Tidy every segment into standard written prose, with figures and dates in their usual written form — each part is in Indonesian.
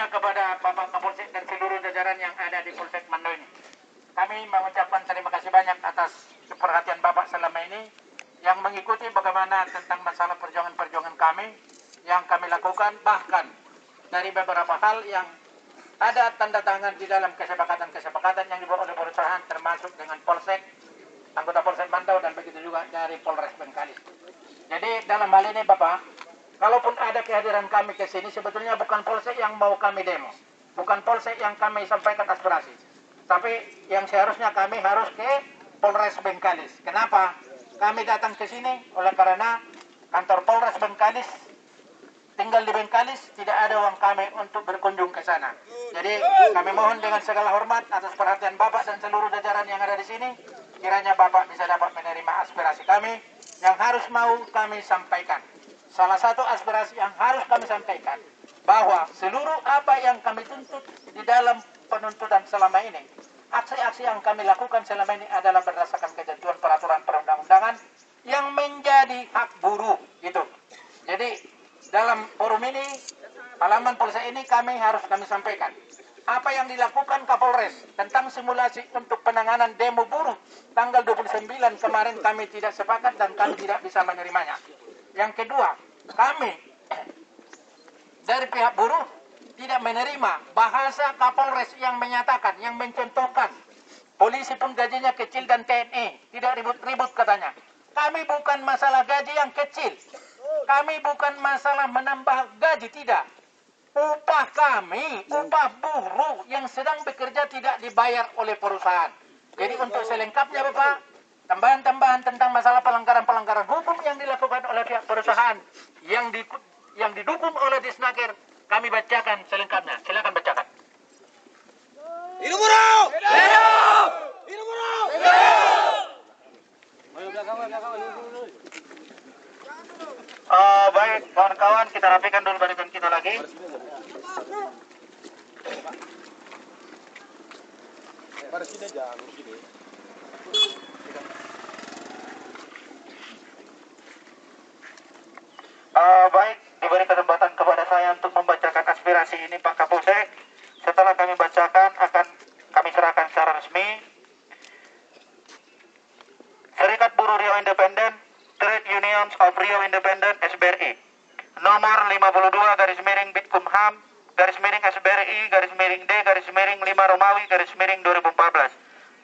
kepada Bapak Kapolsek dan seluruh jajaran yang ada di Polsek Mando ini. Kami mengucapkan terima kasih banyak atas perhatian Bapak selama ini yang mengikuti bagaimana tentang masalah perjuangan-perjuangan kami yang kami lakukan, bahkan dari beberapa hal yang ada tanda tangan di dalam kesepakatan-kesepakatan yang dibuat oleh perusahaan, termasuk dengan Polsek, anggota Polsek Mando, dan begitu juga dari Polres Bengkalis. Jadi dalam hal ini Bapak, kalaupun ada kehadiran kami ke sini, sebetulnya bukan Polsek yang mau kami demo, bukan Polsek yang kami sampaikan aspirasi, tapi yang seharusnya kami harus ke Polres Bengkalis. Kenapa? Kami datang ke sini oleh karena kantor Polres Bengkalis tinggal di Bengkalis, tidak ada uang kami untuk berkunjung ke sana. Jadi kami mohon dengan segala hormat atas perhatian Bapak dan seluruh jajaran yang ada di sini, kiranya Bapak bisa dapat menerima aspirasi kami yang harus mau kami sampaikan. Salah satu aspirasi yang harus kami sampaikan, bahwa seluruh apa yang kami tuntut di dalam penuntutan selama ini, aksi-aksi yang kami lakukan selama ini adalah berdasarkan ketentuan peraturan perundang-undangan yang menjadi hak buruh gitu. Jadi dalam forum ini, halaman Polsek ini kami sampaikan apa yang dilakukan Kapolres tentang simulasi untuk penanganan demo buruh tanggal 29 kemarin kami tidak sepakat dan kami tidak bisa menerimanya. Yang kedua, kami dari pihak buruh tidak menerima bahasa Kapolres yang menyatakan, yang mencontohkan polisi pun gajinya kecil dan TNI tidak ribut-ribut katanya. Kami bukan masalah gaji yang kecil, kami bukan masalah menambah gaji, tidak. Upah kami, upah buruh yang sedang bekerja tidak dibayar oleh perusahaan. Jadi untuk selengkapnya Bapak, tambahan-tambahan tentang masalah pelanggaran-pelanggaran hukum yang dilakukan oleh pihak perusahaan yang didukung oleh Disnaker, kami bacakan selengkapnya. Silakan bacakan. Hidup buruh! Hidup! Hidup buruh! Hidup! Baik, kawan-kawan, kita rapikan dulu barisan kita lagi. Baik, diberi kesempatan kepada saya untuk membacakan aspirasi ini Pak Kapolsek. Setelah kami bacakan, akan kami serahkan secara resmi. Serikat Buruh Riau Independen, Trade Unions of Riau Independent SBRI, nomor 52 garis miring Bitkumham garis miring SBRI garis miring D garis miring 5 Romawi garis miring 2014.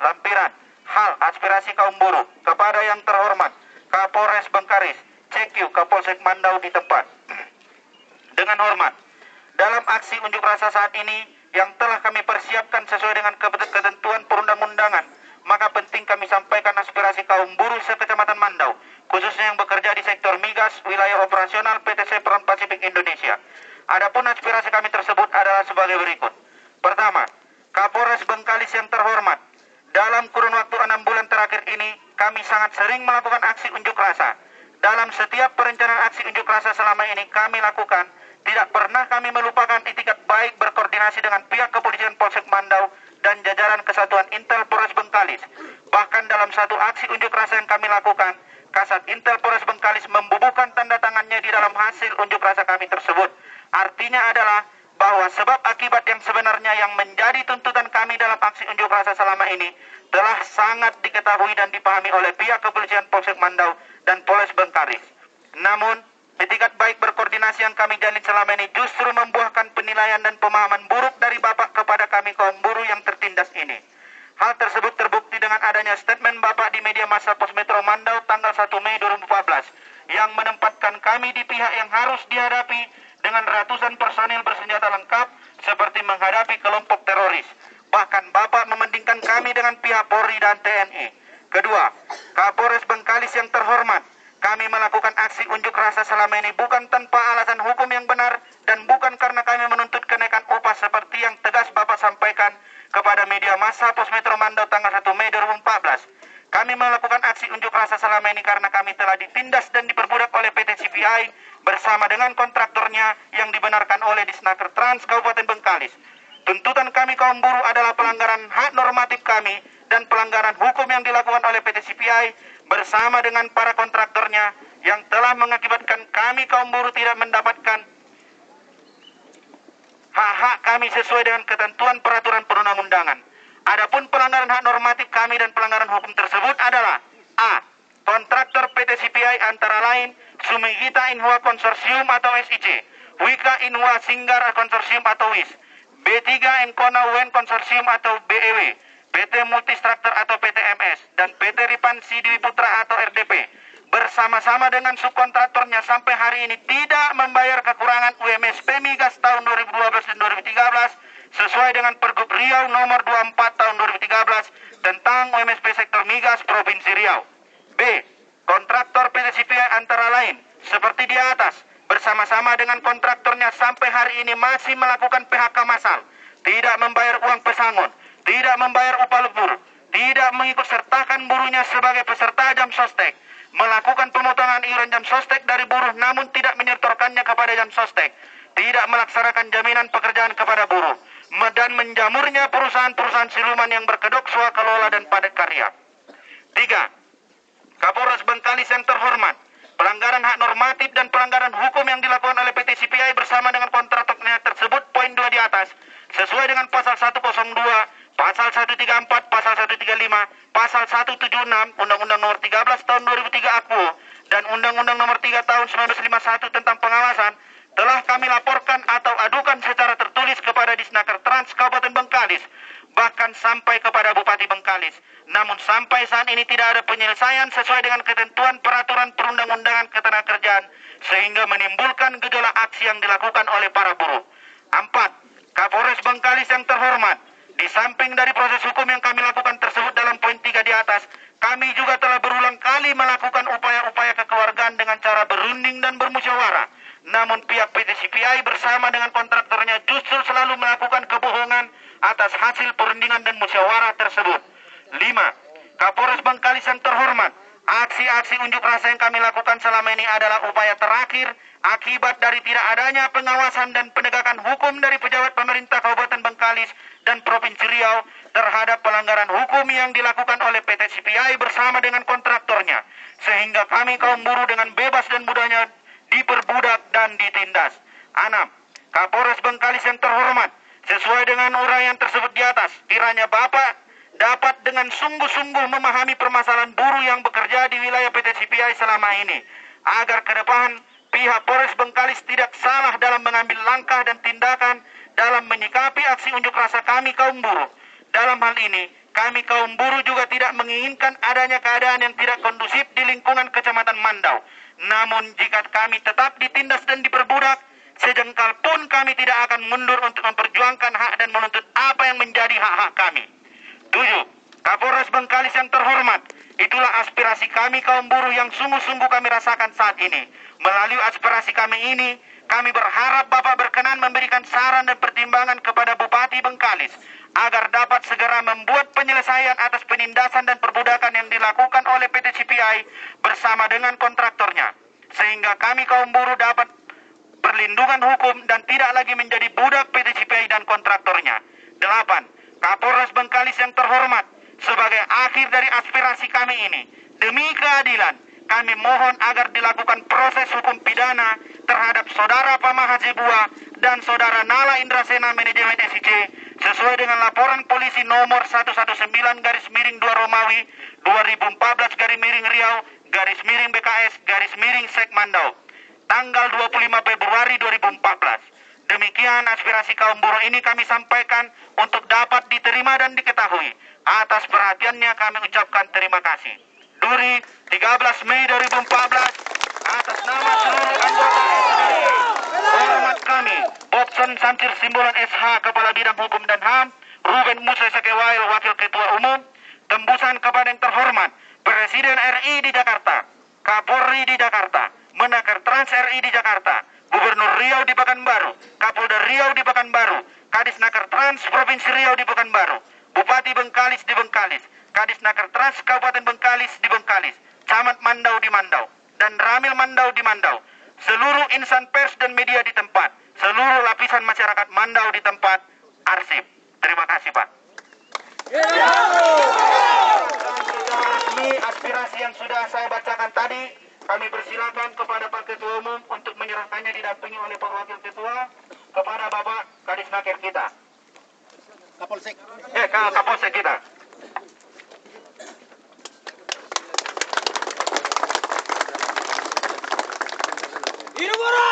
Lampiran hal aspirasi kaum buruh kepada yang terhormat Kapolres Bengkalis, CQ Kapolsek Mandau di tempat. Dengan hormat, dalam aksi unjuk rasa saat ini yang telah kami persiapkan sesuai dengan ketentuan perundang-undangan, maka penting kami sampaikan aspirasi kaum buruh sekecamatan Mandau, khususnya yang bekerja di sektor migas wilayah operasional PT Chevron Pacific Indonesia. Adapun aspirasi kami tersebut adalah sebagai berikut. Pertama, Kapolres Bengkalis yang terhormat, dalam kurun waktu 6 bulan terakhir ini, kami sangat sering melakukan aksi unjuk rasa. Dalam setiap perencanaan aksi unjuk rasa selama ini kami lakukan, tidak pernah kami melupakan itikat baik berkoordinasi dengan pihak kepolisian Polsek Mandau dan jajaran Kesatuan Intel Polres Bengkalis. Bahkan dalam satu aksi unjuk rasa yang kami lakukan, Kasat Intel Polres Bengkalis membubuhkan tanda tangannya di dalam hasil unjuk rasa kami tersebut. Artinya adalah bahwa sebab akibat yang sebenarnya yang menjadi tuntutan kami dalam aksi unjuk rasa selama ini telah sangat diketahui dan dipahami oleh pihak kepolisian Polsek Mandau dan Polres Bengkalis. Namun, itikat baik berkoordinasi yang kami jalin selama ini justru membuahkan penilaian dan pemahaman buruk dari Bapak kepada kami kaum buruh yang tertindas ini. Hal tersebut terbukti dengan adanya statement Bapak di media massa Pos Metro Mandau tanggal 1 Mei 2014 yang menempatkan kami di pihak yang harus dihadapi dengan ratusan personil bersenjata lengkap seperti menghadapi kelompok teroris. Bahkan Bapak membandingkan kami dengan pihak Polri dan TNI. Kedua, Kapolres Bengkalis yang terhormat, kami melakukan aksi unjuk rasa selama ini bukan tanpa alasan hukum yang benar dan bukan karena kami menuntut kenaikan upah seperti yang tegas Bapak sampaikan kepada media massa Pos Metro Mandau tanggal 1 Mei 2014. Kami melakukan aksi unjuk rasa selama ini karena kami telah ditindas dan diperbudak oleh PT CPI bersama dengan kontraktornya yang dibenarkan oleh Disnaker Trans Kabupaten Bengkalis. Tuntutan kami kaum buruh adalah pelanggaran hak normatif kami dan pelanggaran hukum yang dilakukan oleh PT CPI bersama dengan para kontraktornya yang telah mengakibatkan kami kaum buruh tidak mendapatkan hak-hak kami sesuai dengan ketentuan peraturan perundang-undangan. Adapun pelanggaran hak normatif kami dan pelanggaran hukum tersebut adalah: A. Kontraktor PT CPI antara lain Sumigita Inhwa Konsorsium atau SIC, Wika Inhwa Singgar Konsorsium atau WIS, B3 Enkona Wen Konsorsium atau BEW, PT Multistructure atau PTMS, dan PT Ripansi Dwi Putra atau RDP bersama-sama dengan subkontraktornya sampai hari ini tidak membayar kekurangan UMSP Migas tahun 2012 dan 2013 sesuai dengan Pergub Riau nomor 24 tahun 2013 tentang UMSP sektor migas Provinsi Riau. B. Kontraktor PT CPI antara lain seperti di atas bersama-sama dengan kontraktornya sampai hari ini masih melakukan PHK massal, tidak membayar uang pesangon, tidak membayar upah buruh, tidak mengikut sertakan buruhnya sebagai peserta jam sostek, melakukan pemotongan iuran jam sostek dari buruh namun tidak menyetorkannya kepada jam sostek, tidak melaksanakan jaminan pekerjaan kepada buruh, dan menjamurnya perusahaan-perusahaan siluman yang berkedok swakelola dan padat karya. 3. Kapolres Bengkalis yang terhormat, pelanggaran hak normatif dan pelanggaran hukum yang dilakukan oleh PT CPI bersama dengan kontraktornya tersebut poin 2 di atas sesuai dengan pasal 102, pasal 134, pasal 135, pasal 176 Undang-Undang Nomor 13 Tahun 2003 AKUO dan Undang-Undang Nomor 3 Tahun 1951 tentang pengawasan telah kami laporkan atau adukan secara tertulis kepada Disnaker Trans Kabupaten Bengkalis, bahkan sampai kepada Bupati Bengkalis. Namun sampai saat ini tidak ada penyelesaian sesuai dengan ketentuan peraturan perundang-undangan ketenagakerjaan sehingga menimbulkan gejolak aksi yang dilakukan oleh para buruh. 4. Kapolres Bengkalis yang terhormat, di samping dari proses hukum yang kami lakukan tersebut dalam poin 3 di atas, kami juga telah berulang kali melakukan upaya-upaya kekeluargaan dengan cara berunding dan bermusyawarah. Namun pihak PT CPI bersama dengan kontraktornya justru selalu melakukan kebohongan atas hasil perundingan dan musyawarah tersebut. 5. Kapolres Bengkalis yang terhormat, aksi-aksi unjuk rasa yang kami lakukan selama ini adalah upaya terakhir akibat dari tidak adanya pengawasan dan penegakan hukum dari pejabat pemerintah Kabupaten Bengkalis dan Provinsi Riau terhadap pelanggaran hukum yang dilakukan oleh PT CPI bersama dengan kontraktornya, sehingga kami kaum buruh dengan bebas dan mudahnya diperbudak dan ditindas. 6. Kapolres Bengkalis yang terhormat, sesuai dengan uraian tersebut di atas, kiranya Bapak dapat dengan sungguh-sungguh memahami permasalahan buruh yang bekerja di wilayah PT CPI selama ini, agar ke depan pihak Polres Bengkalis tidak salah dalam mengambil langkah dan tindakan dalam menyikapi aksi unjuk rasa kami kaum buruh. Dalam hal ini, kami kaum buruh juga tidak menginginkan adanya keadaan yang tidak kondusif di lingkungan Kecamatan Mandau. Namun jika kami tetap ditindas dan diperbudak, sejengkal pun kami tidak akan mundur untuk memperjuangkan hak dan menuntut apa yang menjadi hak-hak kami. 7. Kapolres Bengkalis yang terhormat, itulah aspirasi kami kaum buruh yang sungguh-sungguh kami rasakan saat ini. Melalui aspirasi kami ini, kami berharap Bapak berkenan memberikan saran dan pertimbangan kepada Bupati Bengkalis agar dapat segera membuat penyelesaian atas penindasan dan perbudakan yang dilakukan oleh PT CPI bersama dengan kontraktornya, sehingga kami kaum buruh dapat perlindungan hukum dan tidak lagi menjadi budak PT CPI dan kontraktornya. 8. Kapolres Bengkalis yang terhormat, sebagai akhir dari aspirasi kami ini, demi keadilan, kami mohon agar dilakukan proses hukum pidana terhadap Saudara Pama Hasibuan dan Saudara Nala Indrasena manajemen SIC sesuai dengan laporan polisi nomor 119/2 Romawi 2014/Riau /BKS/Sek Mandau tanggal 25 Februari 2014. Demikian aspirasi kaum buruh ini kami sampaikan untuk dapat diterima dan diketahui. Atas perhatiannya kami ucapkan terima kasih. Duri, 13 Mei 2014, atas nama seluruh anggota SBRI, hormat kami, Bobson Samsir Simbolan SH, Kepala Bidang Hukum dan HAM, Ruben Musa Sakewail, Wakil Ketua Umum, tembusan kepada yang terhormat, Presiden RI di Jakarta, Kapolri di Jakarta, Menaker Trans RI di Jakarta, Gubernur Riau di Pekanbaru, Kapolda Riau di Pekanbaru, Kadisnaker Trans Provinsi Riau di Pekanbaru, Bupati Bengkalis di Bengkalis, Kadisnaker Trans Kabupaten Bengkalis di Bengkalis, Camat Mandau di Mandau, dan Ramil Mandau di Mandau, seluruh insan pers dan media di tempat, seluruh lapisan masyarakat Mandau di tempat, arsip. Terima kasih, Pak. Resmi aspirasi yang sudah saya bacakan tadi, kami persilakan kepada Pak Ketua Umum untuk menyerahkannya didampingi oleh Pak Wakil Ketua kepada Bapak Kadis hakim kita. Kapolsek. Ke Kapolsek kita. Hidup Buru!